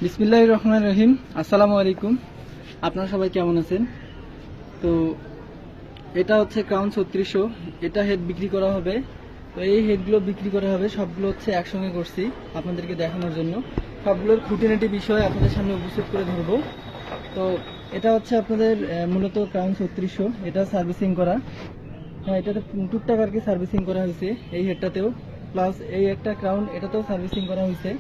বিসমিল্লাহির রহমানির রহিম। আসসালামু আলাইকুম। আপনারা সবাই কেমন আছেন? তো এটা হচ্ছে ক্রাউন 3600। এটা হেড বিক্রি করা হবে। তো এই হেডগুলো বিক্রি করা হবে, সবগুলো হচ্ছে একসঙ্গে করছি আপনাদেরকে দেখানোর জন্য। সবগুলোর খুঁটিনাটি বিষয় আপনাদের সামনে উপস্থিত করে ধরবো। তো এটা হচ্ছে আপনাদের মূলত ক্রাউন 3600। এটা সার্ভিসিং করা। হ্যাঁ, এটাতে টুকটাক আর কি সার্ভিসিং করা হয়েছে এই হেডটাতেও, প্লাস এই একটা ক্রাউন এটাতেও সার্ভিসিং করা হয়েছে।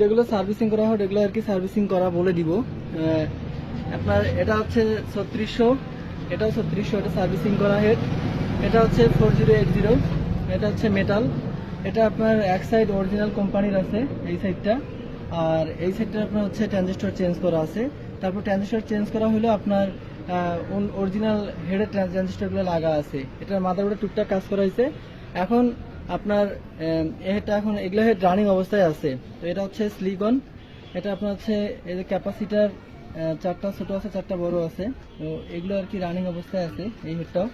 যেগুলো সার্ভিসিং করা হয় এগুলো আর কি সার্ভিসিং করা বলে দিব। আপনার এটা হচ্ছে 3600, এটাও 3600, এটা সার্ভিসিং করা হেড। এটা হচ্ছে 4080, এটা হচ্ছে মেটাল। এটা আপনার এক সাইড অরিজিনাল কোম্পানির আছে এই সাইডটা, আর এই সাইডটা আপনার হচ্ছে ট্রানজিস্টর চেঞ্জ করা আছে। তারপর ট্রানজিস্টর চেঞ্জ করা হলো আপনার অরিজিনাল হেডের ট্রানজিস্টরগুলো লাগা আছে। এটার মাদারবোর্ডে টুকটাক কাজ করা হয়েছে। এখন আপনার এটা এখন এগুলো হেড রানিং অবস্থায় আছে। তো এটা হচ্ছে সিলিকন। এটা আপনার হচ্ছে এই যে ক্যাপাসিটার চারটা ছোট আছে, চারটা বড় আছে। তো এগুলো আর কি রানিং অবস্থায় আছে এই হেডটাও।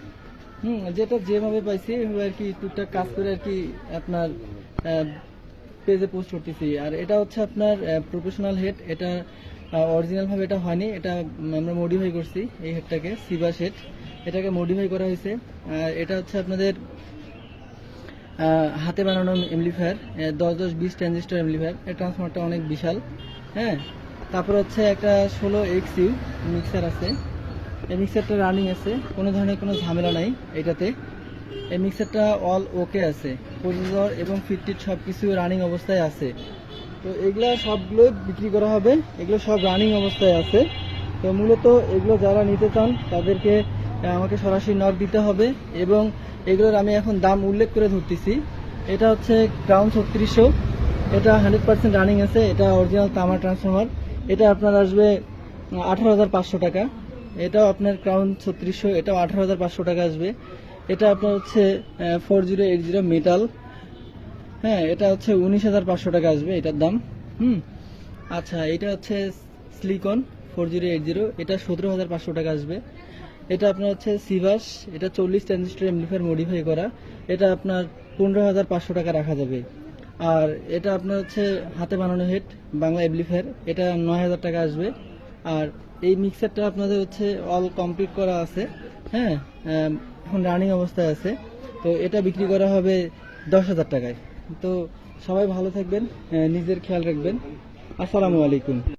যেটা যেভাবে পাইছি এভাবে আর কি টুকটাক কাজ করে আর কি আপনার পেজে পোস্ট করতেছি। আর এটা হচ্ছে আপনার প্রফেশনাল হেড। এটা অরিজিনাল ভাবে এটা হয়নি, এটা আমরা মডিফাই করছি এই হেডটাকে, সিবাস হেড। এটাকে মডিফাই করা হয়েছে। আর এটা হচ্ছে আপনাদের হাতে বানানো এমপ্লিফায়ার, 10-10-20 ট্রানজিস্টর এমপ্লিফায়ার। এই ট্রান্সফরমারটা অনেক বিশাল। হ্যাঁ, তারপর হচ্ছে একটা 16XU মিক্সার আছে। এই মিক্সারটা রানিং আছে, কোনো ধরনের কোনো ঝামেলা নাই এটাতে। এই মিক্সারটা অল ওকে আছে, প্রসেসর এবং ফিটটিট সব কিছু রানিং অবস্থায় আছে। তো এগুলো সবগুলো বিক্রি করা হবে, এগুলো সব রানিং অবস্থায় আছে। তো মূলত এগুলো যারা নিতে চান তাদেরকে আমাকে সরাসরি নক দিতে হবে, এবং এগুলোর আমি এখন দাম উল্লেখ করে ধরতেছি। এটা হচ্ছে ক্রাউন 3600, এটা 100% রানিং আছে। এটা অরিজিনাল তামা ট্রান্সফরমার। এটা আপনার আসবে 18,500 টাকা। এটাও আপনার ক্রাউন 3600, এটাও 18,500 টাকা আসবে। এটা আপনার হচ্ছে 4080 মেটাল। হ্যাঁ, এটা হচ্ছে 19,500 টাকা আসবে এটার দাম। আচ্ছা, এটা হচ্ছে সিলিকন 4080, এটা 17,500 টাকা আসবে। এটা আপনার হচ্ছে সিভাস, এটা 40 ট্রানজিস্টর এমপ্লিফায়ার মডিফাই করা। এটা আপনার 15,500 টাকা রাখা যাবে। আর এটা আপনার হচ্ছে হাতে বানানো হেড বাংলা এমপ্লিফায়ার, এটা 9,000 টাকা আসবে। আর এই মিক্সারটা আপনাদের হচ্ছে অল কমপ্লিট করা আছে। হ্যাঁ, এখন রানিং অবস্থায় আছে। তো এটা বিক্রি করা হবে 10,000 টাকায়। তো সবাই ভালো থাকবেন, নিজের খেয়াল রাখবেন। আসসালামু আলাইকুম।